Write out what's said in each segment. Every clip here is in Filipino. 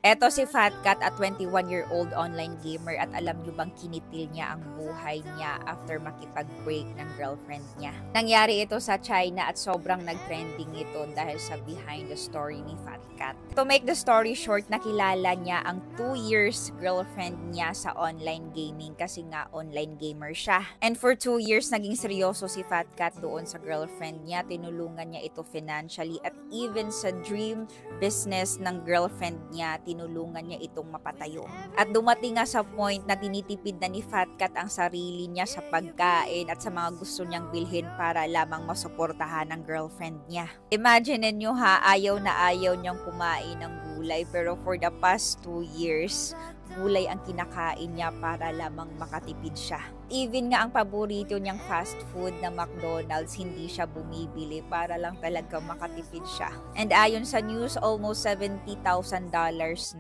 Eto si Fat Cat at 21-year-old online gamer at alam nyo bang kinitil niya ang buhay niya after makipag-break ng girlfriend niya. Nangyari ito sa China at sobrang nag-trending ito dahil sa behind the story ni Fat Cat. To make the story short, nakilala niya ang 2 years girlfriend niya sa online gaming kasi nga online gamer siya. And for 2 years, naging seryoso si Fat Cat doon sa girlfriend niya. Tinulungan niya ito financially at even sa dream business ng girlfriend niya, tinulungan niya itong mapatayo. At dumating nga sa point na tinitipid na ni Fat Cat ang sarili niya sa pagkain at sa mga gusto niyang bilhin para lamang masuportahan ng girlfriend niya. Imagine niyo ha, ayaw na ayaw niyang kumain ng gulay pero for the past 2 years, gulay ang kinakain niya para lamang makatipid siya. Even nga ang paborito niyang fast food na McDonald's, hindi siya bumibili para lang talaga makatipid siya. And ayon sa news, almost $70,000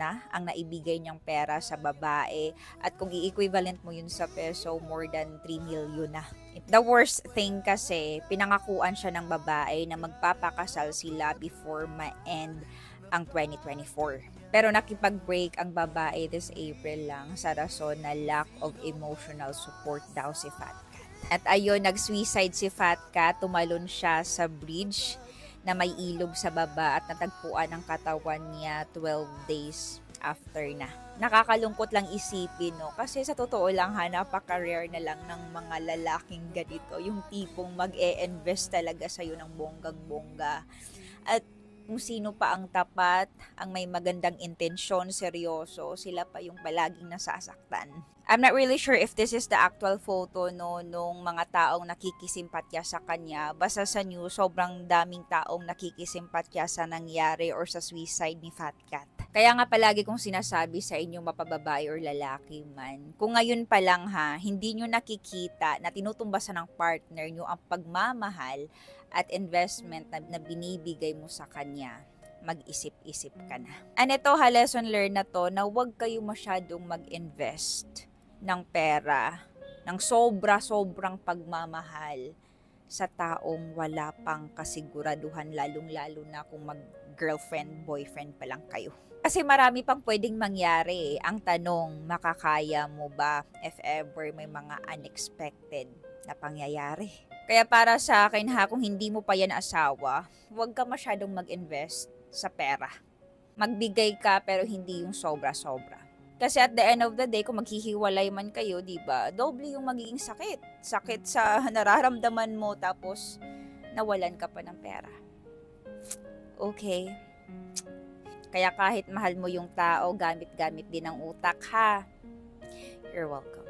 na ang naibigay niyang pera sa babae. At kung i-equivalent mo yun sa peso, more than 3 million na. The worst thing kasi, pinangakuan siya ng babae na magpapakasal sila before ma-end ang 2024. Pero nakipag-break ang babae this April lang sa rason na lack of emotional support daw si Fat Cat. At ayun, nag-suicide si Fat Cat, tumalon siya sa bridge na may ilog sa baba at natagpuan ang katawan niya 12 days after na. Nakakalungkot lang isipin, no? Kasi sa totoo lang ha, napaka-rare na lang ng mga lalaking ganito. Yung tipong mag-e-invest talaga sa'yo ng bonggang-bongga. At kung sino pa ang tapat, ang may magandang intensyon, seryoso, sila pa yung palaging nasasaktan. I'm not really sure if this is the actual photo no nung mga taong nakikisimpatya sa kanya. Basta sa news, sobrang daming taong nakikisimpatya sa nangyari or sa suicide ni Fat Cat. Kaya nga palagi kong sinasabi sa inyo, mapababae or lalaki man, kung ngayon pa lang ha, hindi nyo nakikita na tinutumbasan ng partner nyo ang pagmamahal at investment na binibigay mo sa kanya, mag-isip-isip ka na. And ito ha, lesson learned na to, na huwag kayo masyadong mag-invest ng pera, ng sobra-sobrang pagmamahal sa taong wala pang kasiguraduhan, lalong-lalo na kung mag-girlfriend, boyfriend pa lang kayo. Kasi marami pang pwedeng mangyari. Ang tanong, makakaya mo ba if ever may mga unexpected na pangyayari? Kaya para sa akin ha, kung hindi mo pa yan asawa, huwag ka masyadong mag-invest sa pera. Magbigay ka pero hindi yung sobra-sobra. Kasi at the end of the day, kung maghihiwalay man kayo, diba, doble yung magiging sakit. Sakit sa nararamdaman mo tapos nawalan ka pa ng pera. Okay. Kaya kahit mahal mo yung tao, gamit-gamit din ang utak ha. You're welcome.